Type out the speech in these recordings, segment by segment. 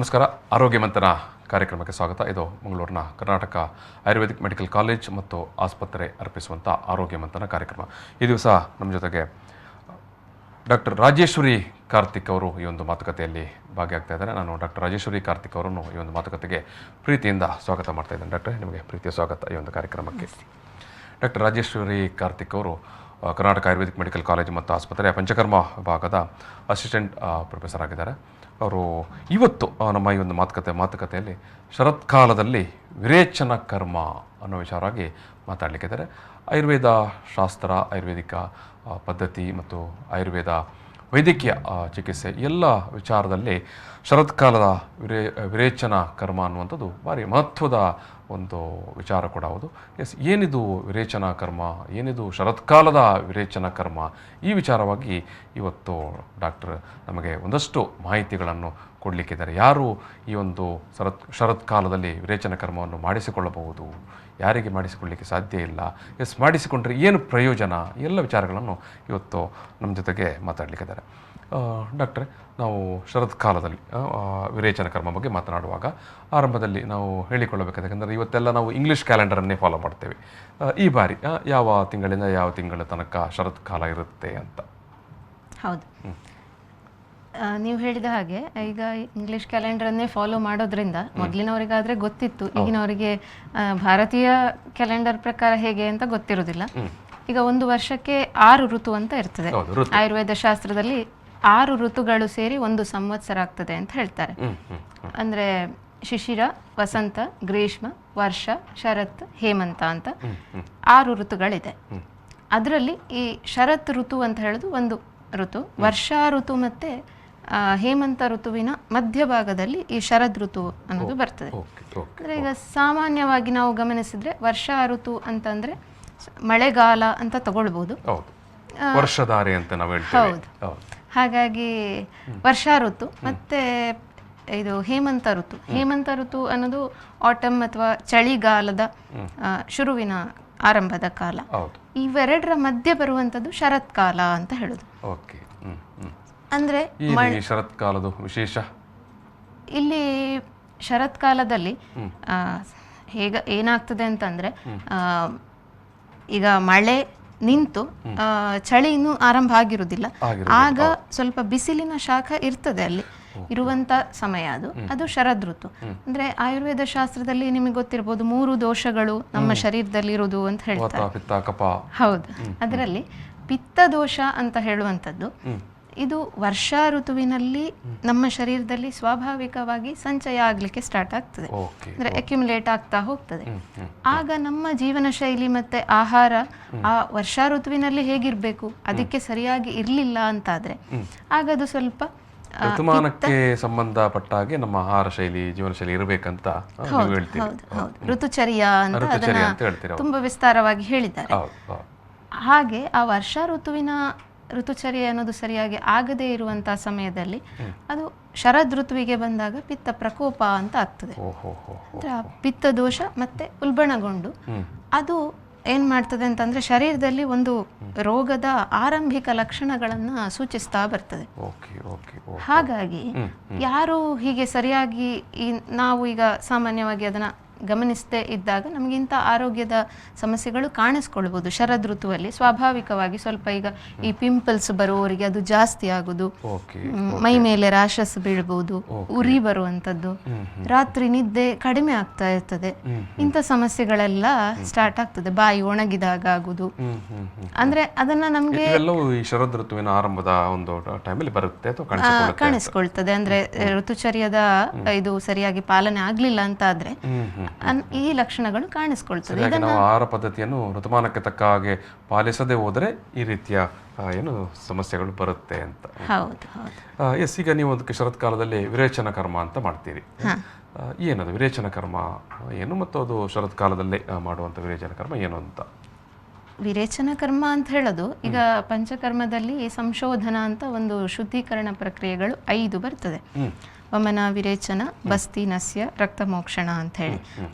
ನಮಸ್ಕಾರ. ಆರೋಗ್ಯ ಮಂಥನ ಕಾರ್ಯಕ್ರಮಕ್ಕೆ ಸ್ವಾಗತ. ಇದು ಮಂಗಳೂರಿನ ಕರ್ನಾಟಕ ಆಯುರ್ವೇದಿಕ್ ಮೆಡಿಕಲ್ ಕಾಲೇಜ್ ಮತ್ತು ಆಸ್ಪತ್ರೆ ಅರ್ಪಿಸುವಂಥ ಆರೋಗ್ಯ ಮಂಥನ ಕಾರ್ಯಕ್ರಮ. ಈ ದಿವಸ ನಮ್ಮ ಜೊತೆಗೆ ಡಾಕ್ಟರ್ ರಾಜೇಶ್ವರಿ ಕಾರ್ತಿಕ್ ಅವರು ಈ ಒಂದು ಮಾತುಕತೆಯಲ್ಲಿ ಭಾಗಿಯಾಗ್ತಾ ಇದ್ದಾರೆ. ನಾನು ಡಾಕ್ಟರ್ ರಾಜೇಶ್ವರಿ ಕಾರ್ತಿಕ್ ಅವರನ್ನು ಈ ಒಂದು ಮಾತುಕತೆಗೆ ಪ್ರೀತಿಯಿಂದ ಸ್ವಾಗತ ಮಾಡ್ತಾ ಇದ್ದೇನೆ. ಡಾಕ್ಟರ್, ನಿಮಗೆ ಪ್ರೀತಿಯ ಸ್ವಾಗತ ಈ ಒಂದು ಕಾರ್ಯಕ್ರಮಕ್ಕೆ. ಡಾಕ್ಟರ್ ರಾಜೇಶ್ವರಿ ಕಾರ್ತಿಕ್ ಅವರು ಕರ್ನಾಟಕ ಆಯುರ್ವೇದಿಕ್ ಮೆಡಿಕಲ್ ಕಾಲೇಜ್ ಮತ್ತು ಆಸ್ಪತ್ರೆಯ ಪಂಚಕರ್ಮ ವಿಭಾಗದ ಅಸಿಸ್ಟೆಂಟ್ ಪ್ರೊಫೆಸರ್ ಆಗಿದ್ದಾರೆ. ಅವರು ಇವತ್ತು ನಮ್ಮ ಈ ಒಂದು ಮಾತುಕತೆಯಲ್ಲಿ ಶರತ್ಕಾಲದಲ್ಲಿ ವಿರೇಚನ ಕರ್ಮ ಅನ್ನೋ ವಿಚಾರವಾಗಿ ಮಾತಾಡಲಿಕ್ಕಿದ್ದಾರೆ. ಆಯುರ್ವೇದ ಶಾಸ್ತ್ರ, ಆಯುರ್ವೇದಿಕ ಪದ್ಧತಿ ಮತ್ತು ಆಯುರ್ವೇದ ವೈದ್ಯಕೀಯ ಚಿಕಿತ್ಸೆ ಎಲ್ಲ ವಿಚಾರದಲ್ಲಿ ಶರತ್ಕಾಲದ ವಿರೇಚನ ಕರ್ಮ ಅನ್ನುವಂಥದ್ದು ಭಾರಿ ಮಹತ್ವದ ಒಂದು ವಿಚಾರ ಕೂಡ ಹೌದು. ಏನಿದು ವಿರೇಚನ ಕರ್ಮ, ಏನಿದು ಶರತ್ಕಾಲದ ವಿರೇಚನ ಕರ್ಮ, ಈ ವಿಚಾರವಾಗಿ ಇವತ್ತು ಡಾಕ್ಟರ್ ನಮಗೆ ಒಂದಷ್ಟು ಮಾಹಿತಿಗಳನ್ನು ಕೊಡಲಿಕ್ಕಿದ್ದಾರೆ. ಯಾರು ಈ ಒಂದು ಶರತ್ಕಾಲದಲ್ಲಿ ವಿರೇಚನ ಕರ್ಮವನ್ನು ಮಾಡಿಸಿಕೊಳ್ಳಬಹುದು, ಯಾರಿಗೆ ಮಾಡಿಸಿಕೊಳ್ಳಲಿಕ್ಕೆ ಸಾಧ್ಯ ಇಲ್ಲ, ಮಾಡಿಸಿಕೊಂಡ್ರೆ ಏನು ಪ್ರಯೋಜನ, ಎಲ್ಲ ವಿಚಾರಗಳನ್ನು ಇವತ್ತು ನಮ್ಮ ಜೊತೆಗೆ ಮಾತಾಡಲಿಕ್ಕಿದ್ದಾರೆ. ಡಾಕ್ಟ್ರೆ, ನಾವು ಶರತ್ಕಾಲದಲ್ಲಿ ವಿರೇಚನ ಕರ್ಮ ಬಗ್ಗೆ ಮಾತನಾಡುವಾಗ ಆರಂಭದಲ್ಲಿ ನಾವು ಹೇಳಿಕೊಳ್ಳಬೇಕಾದ, ಯಾಕಂದರೆ ಇವತ್ತೆಲ್ಲ ನಾವು ಇಂಗ್ಲೀಷ್ ಕ್ಯಾಲೆಂಡರನ್ನೇ ಫಾಲೋ ಮಾಡ್ತೇವೆ. ಈ ಬಾರಿ ಯಾವ ತಿಂಗಳಿಂದ ಯಾವ ತಿಂಗಳ ತನಕ ಶರತ್ಕಾಲ ಇರುತ್ತೆ ಅಂತ? ಹೌದು, ನೀವು ಹೇಳಿದ ಹಾಗೆ ಈಗ ಇಂಗ್ಲಿಷ್ ಕ್ಯಾಲೆಂಡರನ್ನೇ ಫಾಲೋ ಮಾಡೋದ್ರಿಂದ ಮೊದಲಿನವರಿಗಾದ್ರೆ ಗೊತ್ತಿತ್ತು, ಈಗಿನವರಿಗೆ ಭಾರತೀಯ ಕ್ಯಾಲೆಂಡರ್ ಪ್ರಕಾರ ಹೇಗೆ ಅಂತ ಗೊತ್ತಿರೋದಿಲ್ಲ. ಈಗ ಒಂದು ವರ್ಷಕ್ಕೆ 6 ಋತು ಅಂತ ಇರ್ತದೆ. ಆಯುರ್ವೇದ ಶಾಸ್ತ್ರದಲ್ಲಿ 6 ಋತುಗಳು ಸೇರಿ ಒಂದು ಸಂವತ್ಸರ ಆಗ್ತದೆ ಅಂತ ಹೇಳ್ತಾರೆ. ಅಂದ್ರೆ ಶಿಶಿರ, ವಸಂತ, ಗ್ರೀಷ್ಮ, ವರ್ಷ, ಶರತ್, ಹೇಮಂತ ಅಂತ 6 ಋತುಗಳಿದೆ. ಅದರಲ್ಲಿ ಈ ಶರತ್ ಋತು ಅಂತ ಹೇಳೋದು ಒಂದು ಋತು. ವರ್ಷಾ ಋತು ಮತ್ತೆ ಹೇಮಂತ ಋತುವಿನ ಮಧ್ಯಭಾಗದಲ್ಲಿ ಈ ಶರದ್ ಋತು ಅನ್ನೋದು ಬರ್ತದೆ. ಅಂದ್ರೆ ಈಗ ಸಾಮಾನ್ಯವಾಗಿ ನಾವು ಗಮನಿಸಿದ್ರೆ ವರ್ಷಾ ಋತು ಅಂತಂದ್ರೆ ಮಳೆಗಾಲ ಅಂತ ತಗೊಳ್ಬಹುದು, ವರ್ಷಧಾರೆ ಅಂತ ನಾವು ಹೇಳ್ತೇವೆ. ಹಾಗಾಗಿ ವರ್ಷಾ ಋತು ಮತ್ತೆ ಇದು ಹೇಮಂತ ಋತು. ಹೇಮಂತ ಋತು ಅನ್ನೋದು ಆಟಮ್ ಅಥವಾ ಚಳಿಗಾಲದ ಶುರುವಿನ ಆರಂಭದ ಕಾಲ. ಇವೆರಡರ ಮಧ್ಯೆ ಬರುವಂತದ್ದು ಶರತ್ಕಾಲ ಅಂತ ಹೇಳುದು. ಅಂದ್ರೆ ಶರತ್ಕಾಲದ ವಿಶೇಷ ಇಲ್ಲಿ ಶರತ್ಕಾಲದಲ್ಲಿ ಏನಾಗ್ತದೆ ಅಂತಂದ್ರೆ ಈಗ ಮಳೆ ನಿಂತು ಚಳಿ ಇನ್ನೂ ಆರಂಭ ಆಗಿರುವುದಿಲ್ಲ, ಆಗ ಸ್ವಲ್ಪ ಬಿಸಿಲಿನ ಶಾಖ ಇರ್ತದೆ ಅಲ್ಲಿ ಇರುವಂತ ಸಮಯ ಅದು ಶರದ್ ಋತು. ಅಂದ್ರೆ ಆಯುರ್ವೇದ ಶಾಸ್ತ್ರದಲ್ಲಿ ನಿಮಗೆ ಗೊತ್ತಿರಬಹುದು 3 ದೋಷಗಳು ನಮ್ಮ ಶರೀರದಲ್ಲಿ ಇರುವುದು ಅಂತ ಹೇಳ್ತಾರೆ. ಹೌದು, ಅದರಲ್ಲಿ ಪಿತ್ತ ದೋಷ ಅಂತ ಹೇಳುವಂಥದ್ದು ಇದು ವರ್ಷಾ ಋತುವಿನಲ್ಲಿ ನಮ್ಮ ಶರೀರದಲ್ಲಿ ಸ್ವಾಭಾವಿಕವಾಗಿ ಸಂಚಯ ಆಗ್ಲಿಕ್ಕೆ ಸ್ಟಾರ್ಟ್ ಆಗ್ತದೆ, ಅಂದ್ರೆ ಅಕ್ಯುಮುಲೇಟ್ ಆಗ್ತಾ ಹೋಗ್ತದೆ. ಆಗ ನಮ್ಮ ಜೀವನ ಶೈಲಿ ಮತ್ತೆ ಆಹಾರ ಆ ವರ್ಷಾ ಋತುವಿನಲ್ಲಿ ಹೇಗಿರ್ಬೇಕು ಅದಕ್ಕೆ ಸರಿಯಾಗಿ ಇರ್ಲಿಲ್ಲ ಅಂತಾದ್ರೆ ಆಗ ಅದು ಸ್ವಲ್ಪ ಋತುಮಾನಕ್ಕೆ ಸಂಬಂಧಪಟ್ಟ ಹಾಗೆ ನಮ್ಮ ಆಹಾರ ಶೈಲಿ, ಜೀವನ ಶೈಲಿ ಇರಬೇಕಂತ ಋತುಚರ್ಯ ಅಂತ ಅದನ್ನ ತುಂಬಾ ವಿಸ್ತಾರವಾಗಿ ಹೇಳಿದ್ದಾರೆ. ಹಾಗೆ ಆ ವರ್ಷಾ ಋತುವಿನ ಋತುಚರ್ಯ ಅನ್ನೋದು ಸರಿಯಾಗಿ ಆಗದೇ ಇರುವಂತಹ ಸಮಯದಲ್ಲಿ ಅದು ಶರದ್ ಋತುವಿಗೆ ಬಂದಾಗ ಪಿತ್ತ ಪ್ರಕೋಪ ಅಂತ ಆಗ್ತದೆ. ಪಿತ್ತ ದೋಷ ಮತ್ತೆ ಉಲ್ಬಣಗೊಂಡು ಅದು ಏನ್ ಮಾಡ್ತದೆ ಅಂತಂದ್ರೆ ಶರೀರದಲ್ಲಿ ಒಂದು ರೋಗದ ಆರಂಭಿಕ ಲಕ್ಷಣಗಳನ್ನ ಸೂಚಿಸ್ತಾ ಬರ್ತದೆ. ಹಾಗಾಗಿ ಯಾರು ಹೀಗೆ ಸರಿಯಾಗಿ ನಾವು ಈಗ ಸಾಮಾನ್ಯವಾಗಿ ಅದನ್ನ ಗಮನಿಸದೇ ಇದ್ದಾಗ ನಮಗಿಂತ ಆರೋಗ್ಯದ ಸಮಸ್ಯೆಗಳು ಕಾಣಿಸ್ಕೊಳ್ಬಹುದು. ಶರದ್ ಋತುವಲ್ಲಿ ಸ್ವಾಭಾವಿಕವಾಗಿ ಸ್ವಲ್ಪ ಈಗ ಈ ಪಿಂಪಲ್ಸ್ ಬರುವವರಿಗೆ ಅದು ಜಾಸ್ತಿ ಆಗುದು, ಮೈ ಮೇಲೆ ರ್ಯಾಷಸ್ ಬೀಳ್ಬಹುದು, ಉರಿ ಬರುವಂತದ್ದು, ರಾತ್ರಿ ನಿದ್ದೆ ಕಡಿಮೆ ಆಗ್ತಾ ಇರ್ತದೆ, ಇಂಥ ಸಮಸ್ಯೆಗಳೆಲ್ಲ ಸ್ಟಾರ್ಟ್ ಆಗ್ತದೆ. ಬಾಯಿ ಒಣಗಿದಾಗ ಆಗುದು. ಅಂದ್ರೆ ಅದನ್ನ ನಮ್ಗೆ ಶರದ್ ಋತುವಿನ ಆರಂಭದ ಒಂದು ಟೈಮಲ್ಲಿ ಬರುತ್ತೆ, ಕಾಣಿಸ್ಕೊಳ್ತದೆ. ಅಂದ್ರೆ ಋತುಚರ್ಯದ ಇದು ಸರಿಯಾಗಿ ಪಾಲನೆ ಆಗ್ಲಿಲ್ಲ ಅಂತ ಆದ್ರೆ ಈ ಲಕ್ಷಣಗಳು ಕಾಣಿಸ್ಕೊಳ್ತದೆ. ನಾವು ಆಹಾರ ಪದ್ಧತಿಯನ್ನು ಋತುಮಾನಕ್ಕೆ ತಕ್ಕ ಹಾಗೆ ಪಾಲಿಸದೆ ಹೋದರೆ ಈ ರೀತಿಯ ಏನು ಸಮಸ್ಯೆಗಳು ಬರುತ್ತೆ ಅಂತ. ಎಸ್, ಈಗ ನೀವು ಅದಕ್ಕೆ ಶರತ್ಕಾಲದಲ್ಲಿ ವಿರೇಚನ ಕರ್ಮ ಅಂತ ಮಾಡ್ತೀರಿ. ಏನದು ವಿರೇಚನ ಕರ್ಮ ಏನು, ಮತ್ತು ಅದು ಶರತ್ಕಾಲದಲ್ಲೇ ಮಾಡುವಂತ ವಿರೇಚನ ಕರ್ಮ ಏನು ಅಂತ? ವಿರೇಚನ ಕರ್ಮ ಅಂತ ಹೇಳೋದು ಈಗ ಪಂಚಕರ್ಮದಲ್ಲಿ ಸಂಶೋಧನ ಅಂತ ಒಂದು ಶುದ್ಧೀಕರಣ ಪ್ರಕ್ರಿಯೆಗಳು 5 ಬರ್ತದೆ. ವಮನ, ವಿರೇಚನ, ಬಸ್ತಿ, ನಸ್ಯ, ರಕ್ತಮೋಕ್ಷಣ ಅಂತ ಹೇಳಿ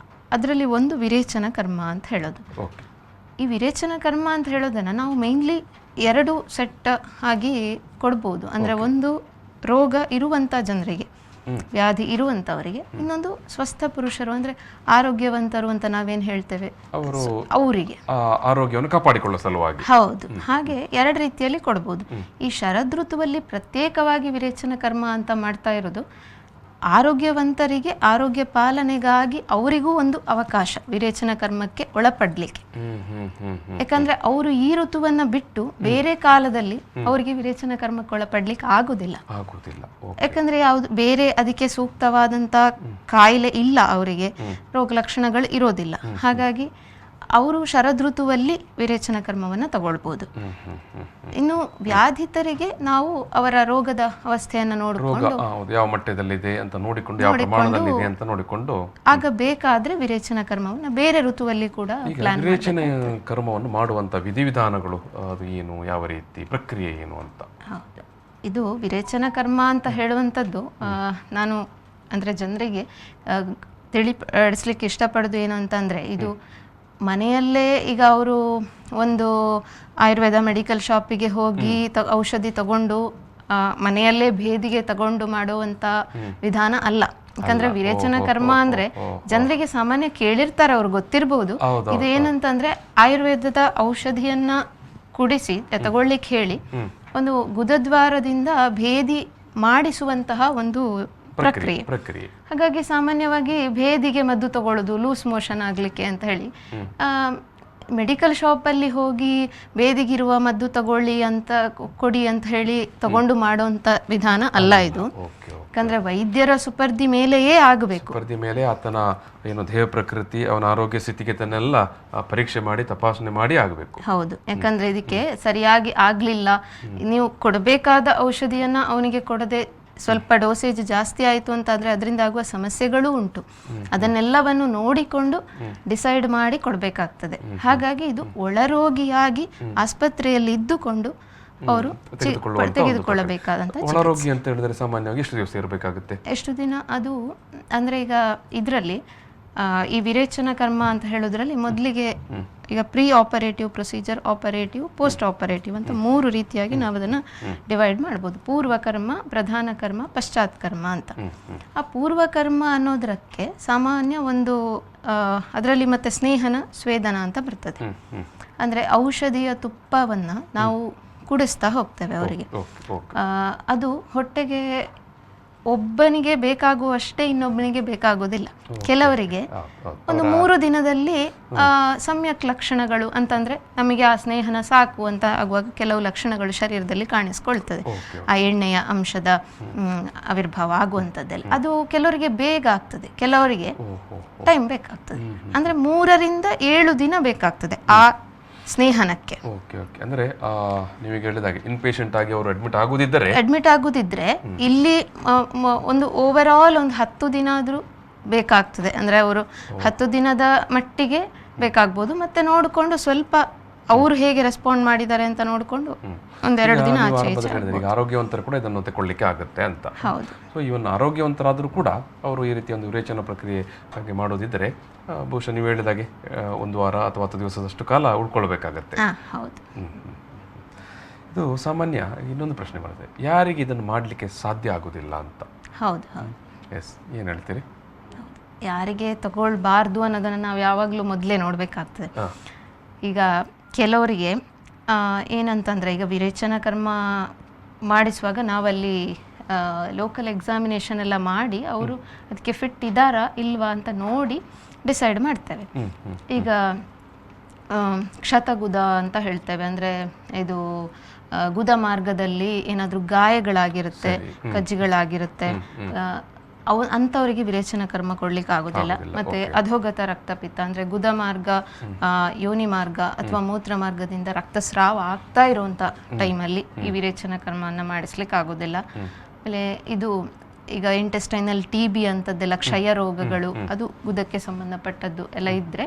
ಅದರಲ್ಲಿ ಒಂದು ವಿರೇಚನ ಕರ್ಮ ಅಂತ ಹೇಳೋದು. ಈ ವಿರೇಚನ ಕರ್ಮ ಅಂತ ಹೇಳೋದನ್ನ ನಾವು ಮೇನ್ಲಿ 2 ಸೆಟ್ ಆಗಿ ಕೊಡ್ಬೋದು. ಅಂದ್ರೆ ಒಂದು ರೋಗ ಇರುವಂತ ಜನರಿಗೆ ವ್ಯಾಧಿ ಇರುವಂತವರಿಗೆ, ಇನ್ನೊಂದು ಸ್ವಸ್ಥ ಪುರುಷರು ಅಂದ್ರೆ ಆರೋಗ್ಯವಂತರು ಅಂತ ನಾವೇನ್ ಹೇಳ್ತೇವೆ ಅವರಿಗೆ ಆರೋಗ್ಯವನ್ನು ಕಾಪಾಡಿಕೊಳ್ಳುವ ಸಲುವಾಗಿ. ಹೌದು, ಹಾಗೆ ಎರಡು ರೀತಿಯಲ್ಲಿ ಕೊಡ್ಬೋದು. ಈ ಶರದೃತುವಲ್ಲಿ ಪ್ರತ್ಯೇಕವಾಗಿ ವಿರೇಚನ ಕರ್ಮ ಅಂತ ಮಾಡ್ತಾ ಇರೋದು ಆರೋಗ್ಯವಂತರಿಗೆ ಆರೋಗ್ಯ ಪಾಲನೆಗಾಗಿ ಅವರಿಗೂ ಒಂದು ಅವಕಾಶ ವಿರೇಚನ ಕರ್ಮಕ್ಕೆ ಒಳಪಡ್ಲಿಕ್ಕೆ. ಯಾಕಂದ್ರೆ ಅವರು ಈ ಋತುವನ್ನ ಬಿಟ್ಟು ಬೇರೆ ಕಾಲದಲ್ಲಿ ಅವರಿಗೆ ವಿರೇಚನ ಕರ್ಮಕ್ಕೆ ಒಳಪಡ್ಲಿಕ್ಕೆ ಆಗುದಿಲ್ಲ. ಯಾಕಂದ್ರೆ ಯಾವ್ದು ಬೇರೆ ಅದಕ್ಕೆ ಸೂಕ್ತವಾದಂತ ಕಾಯಿಲೆ ಇಲ್ಲ, ಅವರಿಗೆ ರೋಗ ಲಕ್ಷಣಗಳು ಇರೋದಿಲ್ಲ. ಹಾಗಾಗಿ ಅವರು ಶರದೃತುವಲ್ಲಿ ವಿರೇಚನ ಕರ್ಮವನ್ನ ತಗೊಳ್ಬಹುದು. ಇನ್ನು ವ್ಯಾಧಿತರಿಗೆ ನಾವು ಅವರ ರೋಗದ ಅವಸ್ಥೆಯನ್ನ ನೋಡಿಕೊಂಡು ಯಾವ ಮಟ್ಟದಲ್ಲಿದೆ ಅಂತ ನೋಡಿಕೊಂಡು, ಯಾವ ಪ್ರಮಾಣದಲ್ಲಿದೆ ಅಂತ ನೋಡಿಕೊಂಡು ಆಗ ಬೇಕಾದ್ರೆ ವಿರೇಚನ ಕರ್ಮವನ್ನ ಬೇರೆ ಋತುವಲ್ಲಿ ಕೂಡ ಪ್ಲಾನ್. ವಿರೇಚನ ಕರ್ಮವನ್ನು ಮಾಡುವಂತ ವಿಧಿವಿಧಾನಗಳು ಅದು ಏನು, ಯಾವ ರೀತಿ ಪ್ರಕ್ರಿಯೆ ಏನು ಅಂತ? ಹೌದು, ಇದು ವಿರೇಚನ ಕರ್ಮ ಅಂತ ಹೇಳುವಂಥದ್ದು ನಾನು ಅಂದ್ರೆ ಜನರಿಗೆ ತಿಳಿಪಡಿಸ್ಲಿಕ್ಕೆ ಇಷ್ಟಪಡೋದು ಏನು ಅಂತಂದ್ರೆ, ಇದು ಮನೆಯಲ್ಲೇ ಈಗ ಅವರು ಒಂದು ಆಯುರ್ವೇದ ಮೆಡಿಕಲ್ ಶಾಪಿಗೆ ಹೋಗಿ ಔಷಧಿ ತಗೊಂಡು ಮನೆಯಲ್ಲೇ ಭೇದಿಗೆ ತಗೊಂಡು ಮಾಡುವಂತ ವಿಧಾನ ಅಲ್ಲ. ಯಾಕಂದ್ರೆ ವಿರೇಚನ ಕರ್ಮ ಅಂದ್ರೆ ಜನರಿಗೆ ಸಾಮಾನ್ಯ ಕೇಳಿರ್ತಾರೆ, ಅವ್ರಿಗೆ ಗೊತ್ತಿರ್ಬೋದು. ಇದು ಏನಂತಂದ್ರೆ ಆಯುರ್ವೇದದ ಔಷಧಿಯನ್ನ ಕುಡಿಸಿ ತಗೊಳ್ಳಿಕ್ಕೆ ಹೇಳಿ ಒಂದು ಗುದದ್ವಾರದಿಂದ ಭೇದಿ ಮಾಡಿಸುವಂತಹ ಒಂದು ಪ್ರಕ್ರಿಯೆ. ಹಾಗಾಗಿ ಸಾಮಾನ್ಯವಾಗಿ ಭೇದಿಗೆ ಮದ್ದು ತಗೊಳ್ಳೋದು ಲೂಸ್ ಮೋಷನ್ ಆಗ್ಲಿಕ್ಕೆ ಅಂತ ಹೇಳಿ ಮೆಡಿಕಲ್ ಶಾಪಲ್ಲಿ ಹೋಗಿ ಭೇದಿಗಿರುವ ಮದ್ದು ತಗೊಳ್ಳಿ ಅಂತ ಕೊಡಿ ಅಂತ ಹೇಳಿ ತಗೊಂಡು ಮಾಡುವಂತ ವಿಧಾನ ಅಲ್ಲ ಇದು. ಯಾಕಂದ್ರೆ ವೈದ್ಯರ ಸುಪರ್ದಿ ಮೇಲೆಯೇ ಆಗಬೇಕು. ಸುಪರ್ದಿ ಮೇಲೆ ಆತನ ಏನು ದೇಹ ಪ್ರಕೃತಿ, ಅವನ ಆರೋಗ್ಯ ಸ್ಥಿತಿಗತಿಯನ್ನೆಲ್ಲ ಪರೀಕ್ಷೆ ಮಾಡಿ ತಪಾಸಣೆ ಮಾಡಿ ಆಗಬೇಕು. ಹೌದು, ಯಾಕಂದ್ರೆ ಇದಕ್ಕೆ ಸರಿಯಾಗಿ ಆಗ್ಲಿಲ್ಲ, ನೀವು ಕೊಡಬೇಕಾದ ಔಷಧಿಯನ್ನ ಅವನಿಗೆ ಕೊಡದೆ ಸ್ವಲ್ಪ ಡೋಸೇಜ್ ಜಾಸ್ತಿ ಆಯಿತು ಅಂತಾದರೆ ಅದರಿಂದ ಆಗುವ ಸಮಸ್ಯೆಗಳೂ ಉಂಟು. ಅದನ್ನೆಲ್ಲವನ್ನು ನೋಡಿಕೊಂಡು ಡಿಸೈಡ್ ಮಾಡಿ ಕೊಡಬೇಕಾಗ್ತದೆ. ಹಾಗಾಗಿ ಇದು ಒಳರೋಗಿಯಾಗಿ ಆಸ್ಪತ್ರೆಯಲ್ಲಿ ಇದ್ದುಕೊಂಡು ಅವರು ತೆಗೆದುಕೊಳ್ಳಬೇಕಾದಂತ. ಒಳರೋಗಿ ಅಂತ ಹೇಳಿದ್ರೆ ಸಾಮಾನ್ಯವಾಗಿ ಎಷ್ಟು ದಿವಸ ಇರಬೇಕಾಗುತ್ತೆ? ಎಷ್ಟು ದಿನ ಅದು ಅಂದ್ರೆ ಈಗ ಇದರಲ್ಲಿ ಈ ವಿರೇಚನ ಕರ್ಮ ಅಂತ ಹೇಳೋದ್ರಲ್ಲಿ ಮೊದಲಿಗೆ ಈಗ pre operative procedure, operative, post operative ಅಂತ 3 ರೀತಿಯಾಗಿ ನಾವು ಅದನ್ನು ಡಿವೈಡ್ ಮಾಡ್ಬೋದು. ಪೂರ್ವ ಕರ್ಮ, ಪ್ರಧಾನ ಕರ್ಮ, ಪಶ್ಚಾತ್ ಕರ್ಮ ಅಂತ. ಆ ಪೂರ್ವ ಕರ್ಮ ಅನ್ನೋದಕ್ಕೆ ಸಾಮಾನ್ಯ ಒಂದು ಅದರಲ್ಲಿ ಮತ್ತೆ ಸ್ನೇಹನ ಸ್ವೇದನ ಅಂತ ಬರ್ತದೆ. ಅಂದ್ರೆ ಔಷಧಿಯ ತುಪ್ಪವನ್ನ ನಾವು ಕುಡಿಸ್ತಾ ಹೋಗ್ತೇವೆ ಅವರಿಗೆ. ಅದು ಹೊಟ್ಟೆಗೆ ಒಬ್ಬನಿಗೆ ಬೇಕಾಗುವಷ್ಟೇ ಇನ್ನೊಬ್ಬನಿಗೆ ಬೇಕಾಗೋದಿಲ್ಲ. ಕೆಲವರಿಗೆ ಒಂದು 3 ದಿನದಲ್ಲಿ ಸಮ್ಯಕ್ ಲಕ್ಷಣಗಳು ಅಂತಂದ್ರೆ ನಮಗೆ ಆ ಸ್ನೇಹನ ಸಾಕು ಅಂತ ಆಗುವಾಗ ಕೆಲವು ಲಕ್ಷಣಗಳು ಶರೀರದಲ್ಲಿ ಕಾಣಿಸ್ಕೊಳ್ತದೆ. ಆ ಎಣ್ಣೆಯ ಅಂಶದ ಆವಿರ್ಭಾವ ಆಗುವಂಥದ್ದೆಲ್ಲ ಅದು ಕೆಲವರಿಗೆ ಬೇಗ ಆಗ್ತದೆ, ಕೆಲವರಿಗೆ ಟೈಮ್ ಬೇಕಾಗ್ತದೆ. ಅಂದ್ರೆ 3 ರಿಂದ 7 ದಿನ ಬೇಕಾಗ್ತದೆ ಆ ಸ್ನೇಹನಕ್ಕೆ. ಅಂದ್ರೆ ನೀವು ಹೇಳಿದಾಗೆ ಇನ್ ಪೇಷಂಟ್ ಆಗಿ ಅವರು ಅಡ್ಮಿಟ್ ಆಗುದಿದ್ರೆ ಇಲ್ಲಿ ಒಂದು ಓವರ್ ಆಲ್ ಒಂದು 10 ದಿನ ಆದ್ರೂ ಬೇಕಾಗ್ತದೆ. ಅಂದ್ರೆ ಅವರು 10 ದಿನದ ಮಟ್ಟಿಗೆ ಬೇಕಾಗ್ಬೋದು. ಮತ್ತೆ ನೋಡಿಕೊಂಡು ಸ್ವಲ್ಪ ಅವರು ಹೇಗೆ ರೆಸ್ಪಾಂಡ್ ಮಾಡಿದ್ದಾರೆ ಅಂತ ನೋಡಿಕೊಂಡು ಒಂದೆರಡು ದಿನ ಆರೋಗ್ಯವಂತರು ಕೂಡ ಇದನ್ನು ತಗೊಳ್ಳಿಕ್ಕೆ ಆಗುತ್ತೆ ಅಂತ. ಹೌದು. ಸೊ ಇವನ್ ಆರೋಗ್ಯವಂತರಾದರೂ ಕೂಡ ಅವರು ಈ ರೀತಿ ಒಂದು ವಿರೇಚನ ಪ್ರಕ್ರಿಯೆ ಹಾಗೆ ಮಾಡೋದಿದ್ದರೆ ಬಹುಶಃ ನೀವು ಹೇಳಿದಾಗೆ 1 ವಾರ ಅಥವಾ 10 ದಿವಸದಷ್ಟು ಕಾಲ ಉಳ್ಕೊಳ್ಬೇಕಾಗತ್ತೆ. ಹೌದು. ಇದು ಸಾಮಾನ್ಯ ಇನ್ನೊಂದು ಪ್ರಶ್ನೆ ಬರುತ್ತೆ, ಯಾರಿಗೆ ಇದನ್ನು ಮಾಡಲಿಕ್ಕೆ ಸಾಧ್ಯ ಆಗೋದಿಲ್ಲ ಅಂತ? ಹೌದು ಹೌದು. ಎಸ್, ಏನು ಹೇಳ್ತೀರಿ? ಯಾರಿಗೆ ತಗೊಳ್ಬಾರ್ದು ಅನ್ನೋದನ್ನು ನಾವು ಯಾವಾಗಲೂ ಮೊದಲೇ ನೋಡಬೇಕಾಗ್ತದೆ. ಈಗ ಕೆಲವರಿಗೆ ಏನಂತಂದರೆ, ಈಗ ವಿರೇಚನ ಕರ್ಮ ಮಾಡಿಸುವಾಗ ನಾವಲ್ಲಿ ಲೋಕಲ್ ಎಕ್ಸಾಮಿನೇಷನ್ ಎಲ್ಲ ಮಾಡಿ ಅವರು ಅದಕ್ಕೆ ಫಿಟ್ ಇದ್ದಾರಾ ಇಲ್ವಾ ಅಂತ ನೋಡಿ ಡಿಸೈಡ್ ಮಾಡ್ತೇವೆ. ಈಗ ಕ್ಷತಗುದ ಅಂತ ಹೇಳ್ತೇವೆ. ಅಂದರೆ ಇದು ಗುದ ಮಾರ್ಗದಲ್ಲಿ ಏನಾದರೂ ಗಾಯಗಳಾಗಿರುತ್ತೆ, ಕಜ್ಜಿಗಳಾಗಿರುತ್ತೆ, ಅಂಥವರಿಗೆ ವಿರೇಚನ ಕರ್ಮ ಕೊಡ್ಲಿಕ್ಕೆ ಆಗೋದಿಲ್ಲ. ಮತ್ತೆ ಅಧೋಗತ ರಕ್ತಪಿತ್ತ ಅಂದ್ರೆ ಗುದ ಮಾರ್ಗ, ಯೋನಿ ಮಾರ್ಗ ಅಥವಾ ಮೂತ್ರ ಮಾರ್ಗದಿಂದ ರಕ್ತಸ್ರಾವ ಆಗ್ತಾ ಇರುವಂತ ಟೈಮಲ್ಲಿ ಈ ವಿರೇಚನ ಕರ್ಮವನ್ನು ಮಾಡಿಸ್ಲಿಕ್ಕೆ ಆಗೋದಿಲ್ಲ. ಆಮೇಲೆ ಇದು ಈಗ ಇಂಟೆಸ್ಟೈನಲ್ TB ಅಂತದ್ದೆಲ್ಲ, ಕ್ಷಯ ರೋಗಗಳು, ಅದು ಗುದಕ್ಕೆ ಸಂಬಂಧಪಟ್ಟದ್ದು ಎಲ್ಲ ಇದ್ರೆ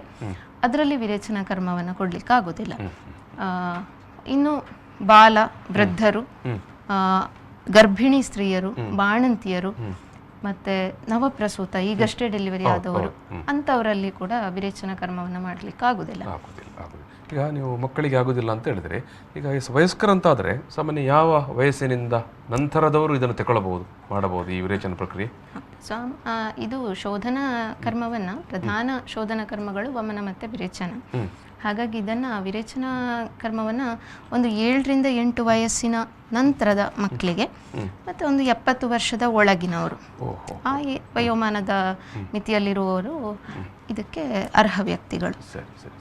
ಅದರಲ್ಲಿ ವಿರೇಚನ ಕರ್ಮವನ್ನು ಕೊಡ್ಲಿಕ್ಕೆ ಆಗೋದಿಲ್ಲ. ಇನ್ನು ಬಾಲ, ವೃದ್ಧರು, ಗರ್ಭಿಣಿ ಸ್ತ್ರೀಯರು, ಬಾಣಂತಿಯರು, ಮತ್ತೆ ನವಪ್ರಸೂತ, ಈಗಷ್ಟೇ ಡೆಲಿವರಿ ಆದವರು, ಅಂಥವರಲ್ಲಿ ಕೂಡ ವಿರೇಚನ ಕರ್ಮವನ್ನು ಮಾಡಲಿಕ್ಕೆ ಆಗುದಿಲ್ಲ. ಆಗೋದು. ಈಗ ನೀವು ಮಕ್ಕಳಿಗೆ ಆಗೋದಿಲ್ಲ ಅಂತ ಹೇಳಿದರೆ, ಈಗ ವಯಸ್ಕರಂತಾದರೆ ಸಾಮಾನ್ಯ ಯಾವ ವಯಸ್ಸಿನಿಂದ ನಂತರದವರು ಇದನ್ನು ತಗೊಳ್ಬಹುದು, ಮಾಡಬಹುದು ಈ ವಿರೇಚನ ಪ್ರಕ್ರಿಯೆ? ಸೊ ಇದು ಶೋಧನಾ ಕರ್ಮವನ್ನು, ಪ್ರಧಾನ ಶೋಧನಾ ಕರ್ಮಗಳು ವಮನ ಮತ್ತು ವಿರೇಚನ. ಹಾಗಾಗಿ ಇದನ್ನು ವಿರೇಚನಾ ಕರ್ಮವನ್ನು ಒಂದು 7 ರಿಂದ 8 ವಯಸ್ಸಿನ ನಂತರದ ಮಕ್ಕಳಿಗೆ ಮತ್ತು ಒಂದು 70 ವರ್ಷದ ಒಳಗಿನವರು, ಆ ವಯೋಮಾನದ ಮಿತಿಯಲ್ಲಿರುವವರು ಇದಕ್ಕೆ ಅರ್ಹ ವ್ಯಕ್ತಿಗಳು. ಸರಿ ಸರಿ.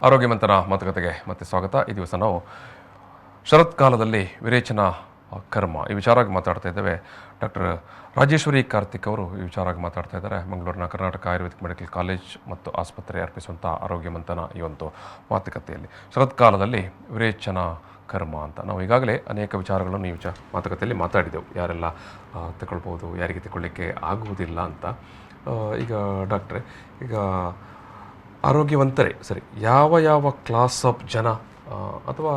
ಆರೋಗ್ಯವಂತರ ಮಾತುಕತೆಗೆ ಮತ್ತೆ ಸ್ವಾಗತ. ಈ ದಿವಸ ನಾವು ಶರತ್ಕಾಲದಲ್ಲಿ ವಿರೇಚನಾ ಕರ್ಮ ಈ ವಿಚಾರವಾಗಿ ಮಾತಾಡ್ತಾ ಇದ್ದೇವೆ. ಡಾಕ್ಟರ್ ರಾಜೇಶ್ವರಿ ಕಾರ್ತಿಕ್ ಅವರು ಈ ವಿಚಾರವಾಗಿ ಮಾತಾಡ್ತಾ ಇದ್ದಾರೆ. ಮಂಗಳೂರಿನ ಕರ್ನಾಟಕ ಆಯುರ್ವೇದಿಕ್ ಮೆಡಿಕಲ್ ಕಾಲೇಜ್ ಮತ್ತು ಆಸ್ಪತ್ರೆ ಅರ್ಪಿಸುವಂಥ ಆರೋಗ್ಯವಂತನ ಈ ಒಂದು ಮಾತುಕತೆಯಲ್ಲಿ ಶರತ್ಕಾಲದಲ್ಲಿ ವಿರೇಚನಾ ಕರ್ಮ ಅಂತ ನಾವು ಈಗಾಗಲೇ ಅನೇಕ ವಿಚಾರಗಳನ್ನು ಈ ಮಾತುಕತೆಯಲ್ಲಿ ಮಾತಾಡಿದೆವು. ಯಾರೆಲ್ಲ ತಗೊಳ್ಬೋದು, ಯಾರಿಗೆ ತಗೊಳ್ಳಿಕ್ಕೆ ಆಗುವುದಿಲ್ಲ ಅಂತ. ಈಗ ಡಾಕ್ಟ್ರೆ, ಈಗ ಆರೋಗ್ಯವಂತರೇ ಸರಿ, ಯಾವ ಯಾವ ಕ್ಲಾಸ್ ಆಫ್ ಜನ ಅಥವಾ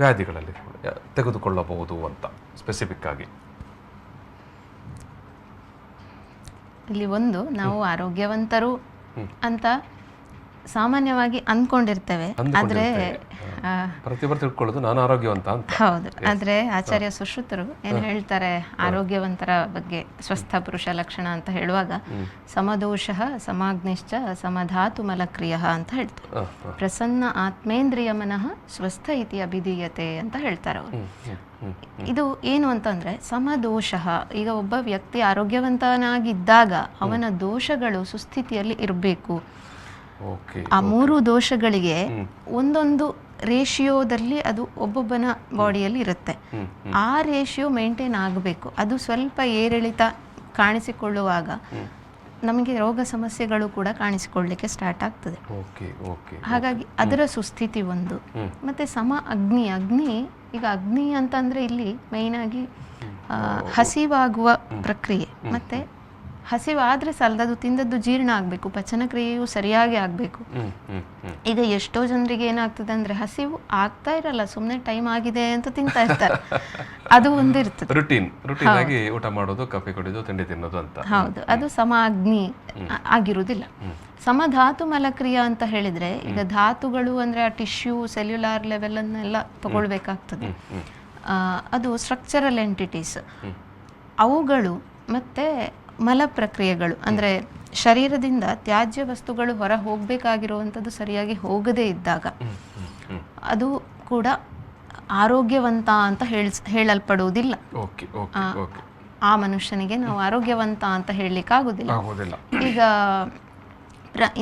ವ್ಯಾಧಿಗಳಲ್ಲಿ ತೆಗೆದುಕೊಳ್ಳಬಹುದು ಅಂತ ಸ್ಪೆಸಿಫಿಕ್ ಆಗಿ? ಇಲ್ಲಿ ಒಂದು ನಾವು ಆರೋಗ್ಯವಂತರು ಅಂತ ಸಾಮಾನ್ಯವಾಗಿ ಅಂದ್ಕೊಂಡಿರ್ತೇವೆ, ಆದರೆ ಪ್ರತಿಯೊಬ್ಬರು ತಿಳ್ಕೊಳ್ಳೋದು ನಾನು ಆರೋಗ್ಯವಂತ ಅಂತ. ಹೌದು, ಆದರೆ ಆಚಾರ್ಯ ಸುಶ್ರುತರು ಏನು ಹೇಳ್ತಾರೆ ಆರೋಗ್ಯವಂತರ ಬಗ್ಗೆ, ಸ್ವಸ್ಥ ಪುರುಷ ಲಕ್ಷಣ ಅಂತ ಹೇಳುವಾಗ ಸಮದೋಷ ಸಮಾಗ್ನಿಶ್ಚ ಸಮಧಾತು ಮಲಕ್ರಿಯ ಅಂತ ಹೇಳ್ತಾರೆ. ಪ್ರಸನ್ನ ಆತ್ಮೇಂದ್ರಿಯ ಮನಃ ಸ್ವಸ್ಥ ಇತಿ ಅಭಿಧೀಯತೆ ಅಂತ ಹೇಳ್ತಾರೆ ಅವರು. ಇದು ಏನು ಅಂತಂದ್ರೆ ಸಮದೋಷ, ಈಗ ಒಬ್ಬ ವ್ಯಕ್ತಿ ಆರೋಗ್ಯವಂತನಾಗಿದ್ದಾಗ ಅವನ ದೋಷಗಳು ಸುಸ್ಥಿತಿಯಲ್ಲಿ ಇರಬೇಕು. ಆ 3 ದೋಷಗಳಿಗೆ ಒಂದೊಂದು ರೇಷಿಯೋದಲ್ಲಿ ಅದು ಒಬ್ಬೊಬ್ಬನ ಬಾಡಿಯಲ್ಲಿ ಇರುತ್ತೆ. ಆ ರೇಷಿಯೋ ಮೇಂಟೈನ್ ಆಗಬೇಕು. ಅದು ಸ್ವಲ್ಪ ಏರಿಳಿತ ಕಾಣಿಸಿಕೊಳ್ಳುವಾಗ ನಮಗೆ ರೋಗ ಸಮಸ್ಯೆಗಳು ಕೂಡ ಕಾಣಿಸಿಕೊಳ್ಳಲಿಕ್ಕೆ ಸ್ಟಾರ್ಟ್ ಆಗ್ತದೆ. ಹಾಗಾಗಿ ಅದರ ಸುಸ್ಥಿತಿ ಒಂದು. ಮತ್ತೆ ಅಗ್ನಿ ಈಗ ಅಗ್ನಿ ಅಂತಂದ್ರೆ ಇಲ್ಲಿ ಮೇಯ್ನ್ ಆಗಿ ಹಸಿವಾಗುವ ಪ್ರಕ್ರಿಯೆ. ಮತ್ತೆ ಹಸಿವಾದ್ರೆ ಸಾಲದು, ತಿಂದದ್ದು ಜೀರ್ಣ ಆಗಬೇಕು, ಪಚನ ಕ್ರಿಯೆಯು ಸರಿಯಾಗಿ ಆಗಬೇಕು. ಈಗ ಎಷ್ಟೋ ಜನರಿಗೆ ಏನಾಗ್ತದೆ ಅಂದ್ರೆ ಹಸಿವು ಆಗ್ತಾ ಇರಲ್ಲ, ಸುಮ್ಮನೆ ಟೈಮ್ ಆಗಿದೆ ಅಂತ ತಿಂತಾ ಇರ್ತಾರೆ. ಅದು ಒಂದಿರ್ತದೆ ರುಟೀನ್ ಆಗಿ ಊಟ ಮಾಡೋದು, ಕಾಫಿ ಕುಡಿಯೋದು, ತಿಂಡಿ ತಿನ್ನೋದು ಅಂತ. ಹೌದು, ಅದು ಅಗ್ನಿ ಆಗಿರುವುದಿಲ್ಲ. ಸಮಧಾತು ಮಲಕ್ರಿಯಾ ಅಂತ ಹೇಳಿದ್ರೆ, ಈಗ ಧಾತುಗಳು ಅಂದ್ರೆ ಆ ಟಿಶ್ಯೂ ಸೆಲ್ಯುಲಾರ್ ಲೆವೆಲ್ ಅನ್ನೆಲ್ಲ ತಗೊಳ್ಬೇಕಾಗ್ತದೆ. ಅದು ಸ್ಟ್ರಕ್ಚರಲ್ ಎಂಟಿಟೀಸ್, ಅವುಗಳು ಮತ್ತೆ ಮಲ ಪ್ರಕ್ರಿಯೆಗಳು ಅಂದರೆ ಶರೀರದಿಂದ ತ್ಯಾಜ್ಯ ವಸ್ತುಗಳು ಹೊರ ಹೋಗಬೇಕಾಗಿರುವಂಥದ್ದು ಸರಿಯಾಗಿ ಹೋಗದೇ ಇದ್ದಾಗ ಅದು ಕೂಡ ಆರೋಗ್ಯವಂತ ಅಂತ ಹೇಳಲ್ಪಡುವುದಿಲ್ಲ. ಆ ಮನುಷ್ಯನಿಗೆ ನಾವು ಆರೋಗ್ಯವಂತ ಅಂತ ಹೇಳಲಿಕ್ಕಾಗೋದಿಲ್ಲ. ಈಗ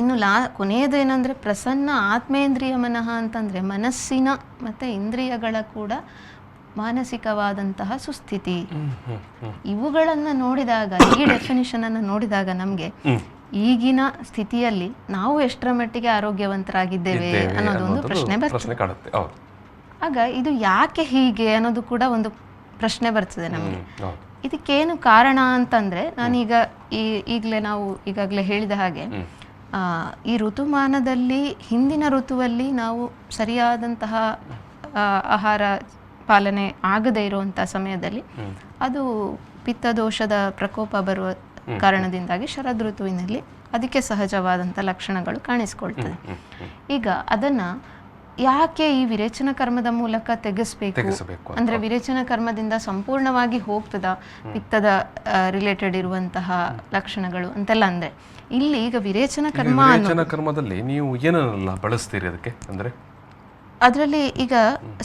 ಇನ್ನು ಕೊನೆಯದು ಏನಂದ್ರೆ ಪ್ರಸನ್ನ ಆತ್ಮೇಂದ್ರಿಯ ಮನಃ ಅಂತಂದ್ರೆ ಮನಸ್ಸಿನ ಮತ್ತೆ ಇಂದ್ರಿಯಗಳ ಕೂಡ ಮಾನಸಿಕವಾದಂತಹ ಸುಸ್ಥಿತಿ. ಇವುಗಳನ್ನು ನೋಡಿದಾಗ, ಈ ಡೆಫಿನಿಷನ್ ಅನ್ನು ನೋಡಿದಾಗ ನಮಗೆ ಈಗಿನ ಸ್ಥಿತಿಯಲ್ಲಿ ನಾವು ಎಷ್ಟರ ಮಟ್ಟಿಗೆ ಆರೋಗ್ಯವಂತರಾಗಿದ್ದೇವೆ ಅನ್ನೋದೊಂದು ಪ್ರಶ್ನೆ ಬರ್ತದೆ. ಆಗ ಇದು ಯಾಕೆ ಹೀಗೆ ಅನ್ನೋದು ಕೂಡ ಒಂದು ಪ್ರಶ್ನೆ ಬರ್ತದೆ ನಮಗೆ. ಇದಕ್ಕೇನು ಕಾರಣ ಅಂತಂದ್ರೆ, ನಾನೀಗ ನಾವು ಈಗಾಗಲೇ ಹೇಳಿದ ಹಾಗೆ ಈ ಋತುಮಾನದಲ್ಲಿ ಹಿಂದಿನ ಋತುವಲ್ಲಿ ನಾವು ಸರಿಯಾದಂತಹ ಆಹಾರ ಪಾಲನೆ ಆಗದೇ ಇರುವಂತಹ ಸಮಯದಲ್ಲಿ ಅದು ಪಿತ್ತದೋಷದ ಪ್ರಕೋಪ ಬರುವ ಕಾರಣದಿಂದಾಗಿ ಶರದ್ ಋತುವಿನಲ್ಲಿ ಅದಕ್ಕೆ ಸಹಜವಾದಂಥ ಲಕ್ಷಣಗಳು ಕಾಣಿಸ್ಕೊಳ್ತದೆ. ಈಗ ಅದನ್ನ ಯಾಕೆ ಈ ವಿರೇಚನ ಕರ್ಮದ ಮೂಲಕ ತೆಗೆಸಬೇಕು ಅಂದ್ರೆ, ವಿರೇಚನ ಕರ್ಮದಿಂದ ಸಂಪೂರ್ಣವಾಗಿ ಹೋಗ್ತದ ಪಿತ್ತದ ರಿಲೇಟೆಡ್ ಇರುವಂತಹ ಲಕ್ಷಣಗಳು ಅಂತೆಲ್ಲ ಅಂದ್ರೆ, ಇಲ್ಲಿ ಈಗ ವಿರೇಚನ ಕರ್ಮದಲ್ಲಿ ನೀವು ಏನನ್ನೆಲ್ಲ ಬಳಸ್ತೀರಿ ಅದಕ್ಕೆ? ಅಂದ್ರೆ ಅದರಲ್ಲಿ ಈಗ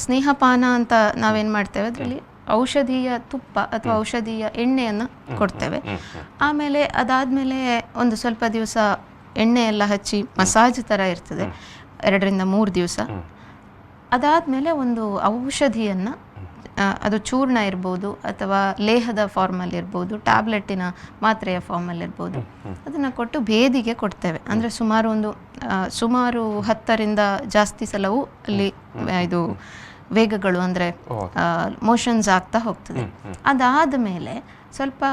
ಸ್ನೇಹಪಾನ ಅಂತ ನಾವೇನ್ ಮಾಡ್ತೇವೆ, ಅದರಲ್ಲಿ ಔಷಧೀಯ ತುಪ್ಪ ಅಥವಾ ಔಷಧೀಯ ಎಣ್ಣೆಯನ್ನು ಕೊಡ್ತೇವೆ. ಆಮೇಲೆ ಅದಾದ್ಮೇಲೆ ಒಂದು ಸ್ವಲ್ಪ ದಿವಸ ಎಣ್ಣೆ ಎಲ್ಲ ಹಚ್ಚಿ ಮಸಾಜ್ ತರ ಇರ್ತದೆ, 2 ರಿಂದ 3 ದಿವಸ. ಅದಾದ್ಮೇಲೆ ಒಂದು ಔಷಧಿಯನ್ನ, ಅದು ಚೂರ್ಣ ಇರ್ಬೋದು ಅಥವಾ ಲೇಹದ ಫಾರ್ಮಲ್ಲಿ ಇರ್ಬೋದು, ಟ್ಯಾಬ್ಲೆಟ್ಟಿನ ಮಾತ್ರೆಯ ಫಾರ್ಮಲ್ಲಿ ಇರ್ಬೋದು, ಅದನ್ನು ಕೊಟ್ಟು ಭೇದಿಗೆ ಕೊಡ್ತೇವೆ. ಅಂದರೆ ಸುಮಾರು 10 ರಿಂದ ಜಾಸ್ತಿ ಸಲವು ಅಲ್ಲಿ ಇದು ವೇಗಗಳು ಅಂದರೆ ಮೋಷನ್ಸ್ ಆಗ್ತಾ ಹೋಗ್ತದೆ. ಅದಾದ ಮೇಲೆ ಸ್ವಲ್ಪ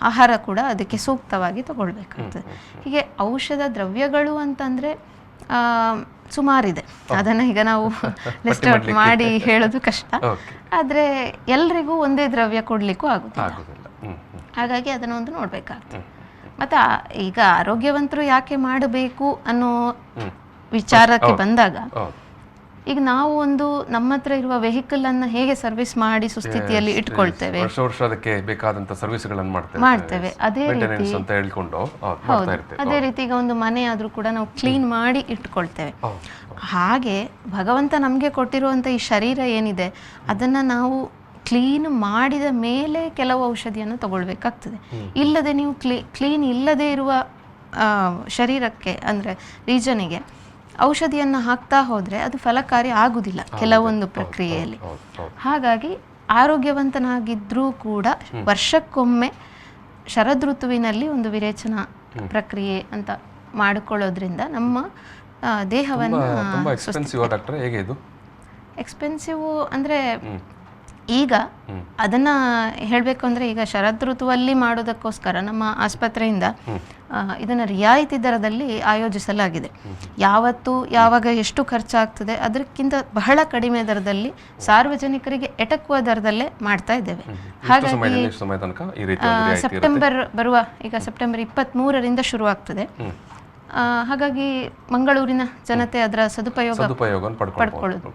ಆಹಾರ ಕೂಡ ಅದಕ್ಕೆ ಸೂಕ್ತವಾಗಿ ತಗೊಳ್ಬೇಕಾಗ್ತದೆ. ಹೀಗೆ ಔಷಧ ದ್ರವ್ಯಗಳು ಅಂತಂದರೆ ಸುಮಾರಿದೆ. ಅದನ್ನು ಈಗ ನಾವು ಲಿಸ್ಟ್ ಔಟ್ ಮಾಡಿ ಹೇಳೋದು ಕಷ್ಟ. ಆದರೆ ಎಲ್ರಿಗೂ ಒಂದೇ ದ್ರವ್ಯ ಕೊಡಲಿಕ್ಕೂ ಆಗುದಿಲ್ಲ. ಹಾಗಾಗಿ ಅದನ್ನು ಒಂದು ನೋಡಬೇಕಾಗ್ತದೆ. ಮತ್ತು ಈಗ ಆರೋಗ್ಯವಂತರು ಯಾಕೆ ಮಾಡಬೇಕು ಅನ್ನೋ ವಿಚಾರಕ್ಕೆ ಬಂದಾಗ, ಈಗ ನಾವು ಒಂದು ನಮ್ಮ ಹತ್ರ ಇರುವ ವೆಹಿಕಲ್ ಅನ್ನು ಹೇಗೆ ಸರ್ವಿಸ್ ಮಾಡಿ ಸುಸ್ಥಿತಿಯಲ್ಲಿ ಇಟ್ಕೊಳ್ತೇವೆ, ವರ್ಷ ಅದಕ್ಕೆ ಬೇಕಾದಂತ ಸರ್ವಿಸ್ಗಳನ್ನು ಮಾಡ್ತೇವೆ. ಅದೇ ರೀತಿ ಹೌದು, ಅದೇ ರೀತಿ ಈಗ ಒಂದು ಮನೆ ಆದ್ರೂ ಕೂಡ ನಾವು ಕ್ಲೀನ್ ಮಾಡಿ ಇಟ್ಕೊಳ್ತೇವೆ. ಹಾಗೆ ಭಗವಂತ ನಮಗೆ ಕೊಟ್ಟಿರುವಂತ ಈ ಶರೀರ ಏನಿದೆ ಅದನ್ನ ನಾವು ಕ್ಲೀನ್ ಮಾಡಿದ ಮೇಲೆ ಕೆಲವು ಔಷಧಿಯನ್ನು ತಗೊಳ್ಬೇಕಾಗ್ತದೆ. ಇಲ್ಲದೆ ನೀವು ಕ್ಲೀನ್ ಇಲ್ಲದೆ ಇರುವ ಶರೀರಕ್ಕೆ ಅಂದರೆ ರೀಜನಿಗೆ ಔಷಧಿಯನ್ನು ಹಾಕ್ತಾ ಹೋದರೆ ಅದು ಫಲಕಾರಿ ಆಗುವುದಿಲ್ಲ ಕೆಲವೊಂದು ಪ್ರಕ್ರಿಯೆಯಲ್ಲಿ. ಹಾಗಾಗಿ ಆರೋಗ್ಯವಂತನಾಗಿದ್ದರೂ ಕೂಡ ವರ್ಷಕ್ಕೊಮ್ಮೆ ಶರದೃತುವಿನಲ್ಲಿ ಒಂದು ವಿರೇಚನಾ ಪ್ರಕ್ರಿಯೆ ಅಂತ ಮಾಡಿಕೊಳ್ಳೋದ್ರಿಂದ ನಮ್ಮ ದೇಹವನ್ನು ಎಕ್ಸ್ಪೆನ್ಸಿವ್ ಅಂದರೆ ಈಗ ಅದನ್ನ ಹೇಳಬೇಕು ಅಂದರೆ ಈಗ ಶರದೃತುವಲ್ಲಿ ಮಾಡೋದಕ್ಕೋಸ್ಕರ ನಮ್ಮ ಆಸ್ಪತ್ರೆಯಿಂದ ಇದನ್ನು ರಿಯಾಯಿತಿ ದರದಲ್ಲಿ ಆಯೋಜಿಸಲಾಗಿದೆ. ಯಾವಾಗ ಎಷ್ಟು ಖರ್ಚಾಗ್ತದೆ ಅದಕ್ಕಿಂತ ಬಹಳ ಕಡಿಮೆ ದರದಲ್ಲಿ ಸಾರ್ವಜನಿಕರಿಗೆ ಎಟಕುವ ದರದಲ್ಲೇ ಮಾಡ್ತಾ ಇದ್ದೇವೆ. ಹಾಗಾಗಿ ಸೆಪ್ಟೆಂಬರ್ ಈಗ ಸೆಪ್ಟೆಂಬರ್ 23ರಿಂದ ಶುರು ಆಗ್ತದೆ. ಹಾಗಾಗಿ ಮಂಗಳೂರಿನ ಜನತೆ ಅದರ ಸದುಪಯೋಗ ಪಡ್ಕೊಳ್ಳೋದು.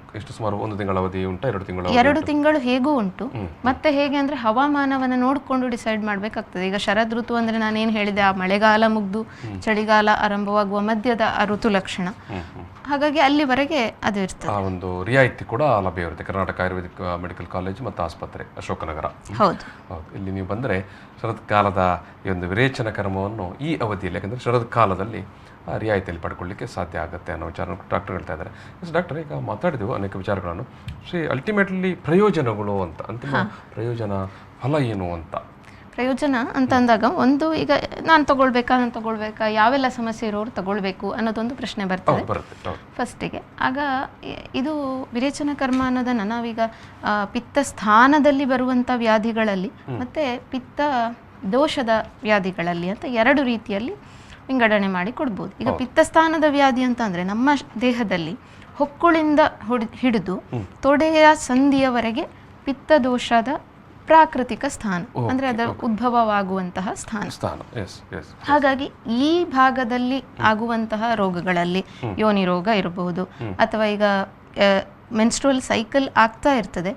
ಎರಡು ತಿಂಗಳು ಹೇಗೂ ಉಂಟು. ಮತ್ತೆ ಹೇಗೆ ಅಂದ್ರೆ ಹವಾಮಾನವನ್ನು ನೋಡಿಕೊಂಡು ಡಿಸೈಡ್ ಮಾಡಬೇಕಾಗ್ತದೆ. ಈಗ ಶರದ್ ಋತು ಅಂದ್ರೆ ನಾನೇನು ಹೇಳಿದೆ, ಆ ಮಳೆಗಾಲ ಮುಗ್ದು ಚಳಿಗಾಲ ಆರಂಭವಾಗುವ ಮಧ್ಯದ ಆ ಋತು ಲಕ್ಷಣ. ಹಾಗಾಗಿ ಅಲ್ಲಿವರೆಗೆ ಅದು ಇರ್ತದೆ. ಒಂದು ರಿಯಾಯಿತಿ ಕೂಡ ಲಭ್ಯ ಇರುತ್ತೆ ಕರ್ನಾಟಕ ಆಯುರ್ವೇದಿಕ್ ಮೆಡಿಕಲ್ ಕಾಲೇಜ್ ಮತ್ತು ಆಸ್ಪತ್ರೆ ಅಶೋಕನಗರ. ಹೌದು, ಇಲ್ಲಿ ನೀವು ಬಂದರೆ ಶರತ್ಕಾಲದ ಈ ಒಂದು ವಿರೇಚನ ಕರ್ಮವನ್ನು ಈ ಅವಧಿಯಲ್ಲಿ, ಯಾಕಂದರೆ ಶರತ್ಕಾಲದಲ್ಲಿ ರಿಯಾಯಿತಿಯಲ್ಲಿ ಪಡ್ಕೊಳ್ಳಿಕ್ಕೆ ಸಾಧ್ಯ ಆಗುತ್ತೆ ಅನ್ನೋ ವಿಚಾರ ಡಾಕ್ಟರ್ ಹೇಳ್ತಾ ಇದ್ದಾರೆ. ಡಾಕ್ಟರ್, ಈಗ ಮಾತಾಡಿದೆವು ಅನೇಕ ವಿಚಾರಗಳನ್ನು. ಅಲ್ಟಿಮೇಟ್ಲಿ ಪ್ರಯೋಜನಗಳು ಅಂತ, ಅಂತಿಮ ಪ್ರಯೋಜನ ಫಲ ಏನು ಅಂತ. ಪ್ರಯೋಜನ ಅಂತ ಅಂದಾಗ ಒಂದು, ಈಗ ನಾನು ತಗೊಳ್ಬೇಕಾ, ಯಾವೆಲ್ಲ ಸಮಸ್ಯೆ ಇರೋರು ತಗೊಳ್ಬೇಕು ಅನ್ನೋದೊಂದು ಪ್ರಶ್ನೆ ಬರ್ತದೆ ಫಸ್ಟಿಗೆ. ಆಗ ಇದು ವಿರೇಚನ ಕರ್ಮ ಅನ್ನೋದನ್ನು ನಾವೀಗ ಪಿತ್ತ ಸ್ಥಾನದಲ್ಲಿ ಬರುವಂಥ ವ್ಯಾಧಿಗಳಲ್ಲಿ ಮತ್ತು ಪಿತ್ತ ದೋಷದ ವ್ಯಾಧಿಗಳಲ್ಲಿ ಅಂತ ಎರಡು ರೀತಿಯಲ್ಲಿ ವಿಂಗಡಣೆ ಮಾಡಿ ಕೊಡ್ಬೋದು. ಈಗ ಪಿತ್ತಸ್ಥಾನದ ವ್ಯಾಧಿ ಅಂತ ಅಂದರೆ ನಮ್ಮ ದೇಹದಲ್ಲಿ ಹೊಕ್ಕುಳಿಂದ ಹಿಡಿದು ತೊಡೆಯ ಸಂಧಿಯವರೆಗೆ ಪಿತ್ತದೋಷದ ಪ್ರಾಕೃತಿಕ ಸ್ಥಾನ, ಅಂದರೆ ಅದರ ಉದ್ಭವವಾಗುವಂತಹ ಸ್ಥಾನ. ಹಾಗಾಗಿ ಈ ಭಾಗದಲ್ಲಿ ಆಗುವಂತಹ ರೋಗಗಳಲ್ಲಿ ಯೋನಿ ರೋಗ ಇರಬಹುದು, ಅಥವಾ ಈಗ ಮೆನ್ಸ್ಟ್ರುವಲ್ ಸೈಕಲ್ ಆಗ್ತಾ ಇರ್ತದೆ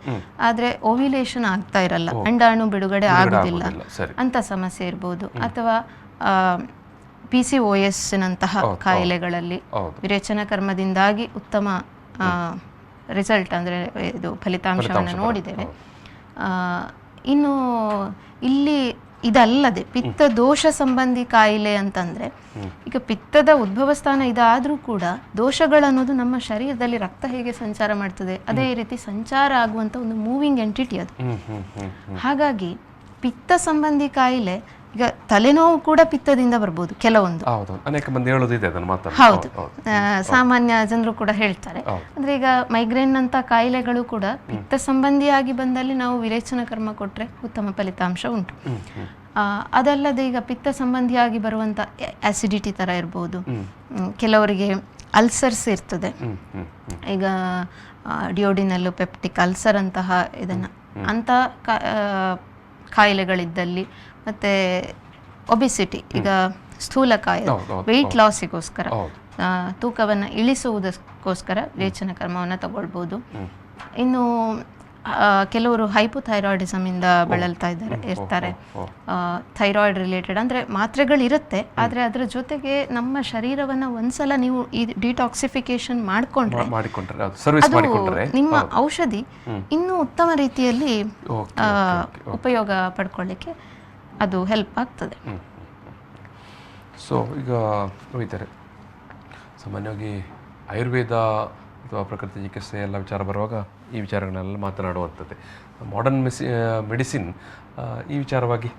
ಆದರೆ ಓವ್ಯುಲೇಷನ್ ಆಗ್ತಾ ಇರಲ್ಲ, ಅಂಡಾಣು ಬಿಡುಗಡೆ ಆಗುದಿಲ್ಲ ಅಂತ ಸಮಸ್ಯೆ ಇರ್ಬೋದು, ಅಥವಾ PCOS ನಂತಹ ಕಾಯಿಲೆಗಳಲ್ಲಿ ವಿರೇಚನ ಕರ್ಮದಿಂದಾಗಿ ಉತ್ತಮ ರಿಸಲ್ಟ್ ಅಂದರೆ ಇದು ಫಲಿತಾಂಶವನ್ನು ನೋಡಿದ್ದೇವೆ. ಇನ್ನು ಇಲ್ಲಿ ಇದಲ್ಲದೆ ಪಿತ್ತ ದೋಷ ಸಂಬಂಧಿ ಕಾಯಿಲೆ ಅಂತಂದರೆ, ಈಗ ಪಿತ್ತದ ಉದ್ಭವ ಸ್ಥಾನ ಇದಾದರೂ ಕೂಡ ದೋಷಗಳನ್ನೋದು ನಮ್ಮ ಶರೀರದಲ್ಲಿ ರಕ್ತ ಹೇಗೆ ಸಂಚಾರ ಮಾಡ್ತದೆ ಅದೇ ರೀತಿ ಸಂಚಾರ ಆಗುವಂಥ ಒಂದು ಮೂವಿಂಗ್ ಎಂಟಿಟಿ ಅದು. ಹಾಗಾಗಿ ಪಿತ್ತ ಸಂಬಂಧಿ ಕಾಯಿಲೆ, ಈಗ ತಲೆನೋವು ಕೂಡ ಪಿತ್ತದಿಂದ ಬರ್ಬೋದು ಕೆಲವೊಂದು. ಹೌದು, ಸಾಮಾನ್ಯ ಜನರು ಕೂಡ ಹೇಳ್ತಾರೆ. ಅಂದ್ರೆ ಈಗ ಮೈಗ್ರೇನ್ ಅಂತ ಕಾಯಿಲೆಗಳು ಕೂಡ ಪಿತ್ತ ಸಂಬಂಧಿಯಾಗಿ ಬಂದಲ್ಲಿ ನಾವು ವಿರೇಚನ ಕರ್ಮ ಕೊಟ್ರೆ ಉತ್ತಮ ಫಲಿತಾಂಶ ಉಂಟು. ಅದಲ್ಲದೆ ಈಗ ಪಿತ್ತ ಸಂಬಂಧಿಯಾಗಿ ಬರುವಂತ ಆಸಿಡಿಟಿ ತರ ಇರ್ಬೋದು, ಕೆಲವರಿಗೆ ಅಲ್ಸರ್ಸ್ ಇರ್ತದೆ. ಈಗ ಡಿಯೋಡಿನಲ್ ಪೆಪ್ಟಿಕ್ ಅಲ್ಸರ್ ಅಂತಹ ಇದನ್ನ ಅಂತ ಕಾಯಿಲೆಗಳಿದ್ದಲ್ಲಿ, ಮತ್ತು ಒಬಿಸಿಟಿ, ಈಗ ಸ್ಥೂಲಕಾಯ ವೆಯ್ಟ್ ಲಾಸಿಗೋಸ್ಕರ, ತೂಕವನ್ನು ಇಳಿಸುವುದಕ್ಕೋಸ್ಕರ ವಿರೇಚನ ಕರ್ಮವನ್ನು ತಗೊಳ್ಬೋದು. ಇನ್ನು ಕೆಲವರು ಹೈಪೋಥೈರಾಯ್ಡಿಸಮ್ ಇಂದ ಬಳಲ್ತಾ ಇರ್ತಾರೆ. ಥೈರಾಯ್ಡ್ ರಿಲೇಟೆಡ್ ಅಂದರೆ ಮಾತ್ರೆಗಳಿರುತ್ತೆ, ಆದರೆ ಅದರ ಜೊತೆಗೆ ನಮ್ಮ ಶರೀರವನ್ನು ಒಂದ್ಸಲ ನೀವು ಈ ಡಿಟಾಕ್ಸಿಫಿಕೇಶನ್ ಮಾಡಿಕೊಂಡ್ರೆ ನಿಮ್ಮ ಔಷಧಿ ಇನ್ನೂ ಉತ್ತಮ ರೀತಿಯಲ್ಲಿ ಉಪಯೋಗ ಪಡ್ಕೊಳ್ಳಿಕ್ಕೆ ಅದು ಹೆಲ್ಪ್ ಆಗ್ತದೆ. ಸೊ ಈಗ ನೋಡಿದ್ದಾರೆ, ಸಾಮಾನ್ಯವಾಗಿ ಆಯುರ್ವೇದ ಅಥವಾ ಪ್ರಕೃತಿ ಚಿಕಿತ್ಸೆ ಎಲ್ಲ ವಿಚಾರ ಬರುವಾಗ ಈ ವಿಚಾರಗಳನ್ನೆಲ್ಲ ಮಾತನಾಡುವಂಥದ್ದೇ. ಮಾಡರ್ನ್ ಮೆಡಿಸಿನ್ ಈ ವಿಚಾರವಾಗಿ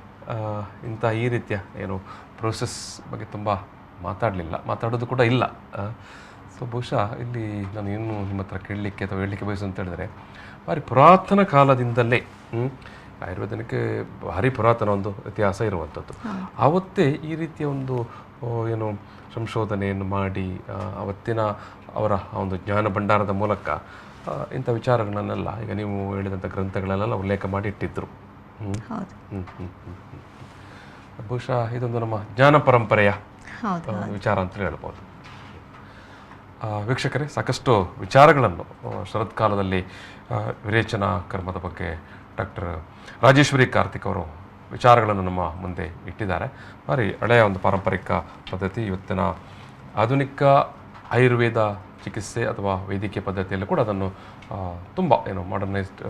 ಈ ರೀತಿಯ ಏನು ಪ್ರೋಸೆಸ್ ಬಗ್ಗೆ ತುಂಬ ಮಾತಾಡೋದು ಕೂಡ ಇಲ್ಲ. ಸೊ ಬಹುಶಃ ಇಲ್ಲಿ ನಾನು ಏನು ನಿಮ್ಮ ಹತ್ರ ಕೇಳಲಿಕ್ಕೆ ಅಥವಾ ಹೇಳಲಿಕ್ಕೆ ಬಯಸು ಅಂತ ಹೇಳಿದ್ರೆ, ಭಾರಿ ಪುರಾತನ ಕಾಲದಿಂದಲೇ ಆಯುರ್ವೇದಕ್ಕೆ ಭಾರಿ ಪುರಾತನ ಒಂದು ಇತಿಹಾಸ ಇರುವಂಥದ್ದು. ಆವತ್ತೇ ಈ ರೀತಿಯ ಒಂದು ಏನು ಸಂಶೋಧನೆಯನ್ನು ಮಾಡಿ ಅವತ್ತಿನ ಅವರ ಒಂದು ಜ್ಞಾನ ಭಂಡಾರದ ಮೂಲಕ ಇಂಥ ವಿಚಾರಗಳನ್ನೆಲ್ಲ ಈಗ ನೀವು ಹೇಳಿದಂಥ ಗ್ರಂಥಗಳನ್ನೆಲ್ಲ ಉಲ್ಲೇಖ ಮಾಡಿ ಇಟ್ಟಿದ್ದರು. ಬಹುಶಃ ಇದೊಂದು ನಮ್ಮ ಜ್ಞಾನ ಪರಂಪರೆಯ ವಿಚಾರ ಅಂತಲೇ ಹೇಳ್ಬೋದು. ವೀಕ್ಷಕರೇ, ಸಾಕಷ್ಟು ವಿಚಾರಗಳನ್ನು ಶರತ್ಕಾಲದಲ್ಲಿ ವಿರೇಚನಾ ಕರ್ಮದ ಬಗ್ಗೆ ಡಾಕ್ಟರ್ ರಾಜೇಶ್ವರಿ ಕಾರ್ತಿಕ್ ಅವರು ವಿಚಾರಗಳನ್ನು ನಮ್ಮ ಮುಂದೆ ಇಟ್ಟಿದ್ದಾರೆ. ಭಾರಿ ಹಳೆಯ ಒಂದು ಪಾರಂಪರಿಕ ಪದ್ಧತಿ ಇವತ್ತಿನ ಆಧುನಿಕ ಆಯುರ್ವೇದ ಚಿಕಿತ್ಸೆ ಅಥವಾ ವೈದ್ಯಕೀಯ ಪದ್ಧತಿಯಲ್ಲೂ ಕೂಡ ಅದನ್ನು ತುಂಬ ಮಾಡರ್ನೈಸ್ಡ್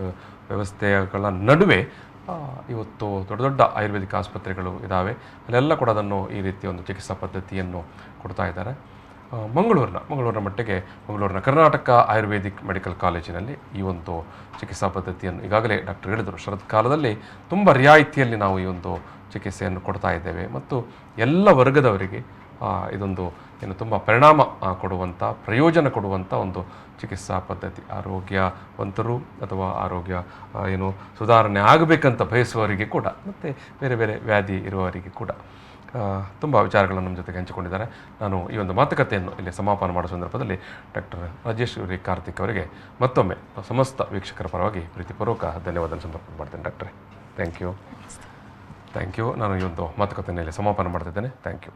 ವ್ಯವಸ್ಥೆಗಳ ನಡುವೆ ಇವತ್ತು ದೊಡ್ಡ ದೊಡ್ಡ ಆಯುರ್ವೇದಿಕ್ ಆಸ್ಪತ್ರೆಗಳು ಇದ್ದಾವೆ. ಅಲ್ಲೆಲ್ಲ ಕೂಡ ಅದನ್ನು ಈ ರೀತಿಯ ಒಂದು ಚಿಕಿತ್ಸಾ ಪದ್ಧತಿಯನ್ನು ಕೊಡ್ತಾ ಇದ್ದಾರೆ. ಮಂಗಳೂರಿನ ಮಟ್ಟಿಗೆ ಮಂಗಳೂರಿನ ಕರ್ನಾಟಕ ಆಯುರ್ವೇದಿಕ್ ಮೆಡಿಕಲ್ ಕಾಲೇಜಿನಲ್ಲಿ ಈ ಒಂದು ಚಿಕಿತ್ಸಾ ಪದ್ಧತಿಯನ್ನು ಈಗಾಗಲೇ ಡಾಕ್ಟರ್ ಹೇಳಿದರು, ಶರತ್ಕಾಲದಲ್ಲಿ ತುಂಬ ರಿಯಾಯಿತಿಯಲ್ಲಿ ನಾವು ಈ ಒಂದು ಚಿಕಿತ್ಸೆಯನ್ನು ಕೊಡ್ತಾ ಇದ್ದೇವೆ ಮತ್ತು ಎಲ್ಲ ವರ್ಗದವರಿಗೆ ಇದೊಂದು ತುಂಬ ಪರಿಣಾಮ ಕೊಡುವಂಥ, ಪ್ರಯೋಜನ ಕೊಡುವಂಥ ಒಂದು ಚಿಕಿತ್ಸಾ ಪದ್ಧತಿ. ಆರೋಗ್ಯವಂತರು ಅಥವಾ ಆರೋಗ್ಯ ಸುಧಾರಣೆ ಆಗಬೇಕಂತ ಬಯಸುವವರಿಗೆ ಕೂಡ ಮತ್ತು ಬೇರೆ ಬೇರೆ ವ್ಯಾಧಿ ಇರುವವರಿಗೆ ಕೂಡ ತುಂಬ ವಿಚಾರಗಳನ್ನು ನಮ್ಮ ಜೊತೆಗೆ ಹಂಚಿಕೊಂಡಿದ್ದಾರೆ. ನಾನು ಈ ಒಂದು ಮಾತುಕತೆಯನ್ನು ಇಲ್ಲಿ ಸಮಾಪನ ಮಾಡೋ ಸಂದರ್ಭದಲ್ಲಿ ಡಾಕ್ಟರ್ ರಾಜೇಶ್ವರಿ ಕಾರ್ತಿಕ್ ಅವರಿಗೆ ಮತ್ತೊಮ್ಮೆ ಸಮಸ್ತ ವೀಕ್ಷಕರ ಪರವಾಗಿ ಪ್ರೀತಿಪೂರ್ವಕ ಧನ್ಯವಾದ ಸಮರ್ಪಣೆ ಮಾಡ್ತೇನೆ. ಡಾಕ್ಟ್ರೇ, ಥ್ಯಾಂಕ್ ಯು. ನಾನು ಈ ಒಂದು ಮಾತುಕತೆಯಲ್ಲಿ ಸಮಾಪನ ಮಾಡ್ತಿದ್ದೇನೆ. Thank you.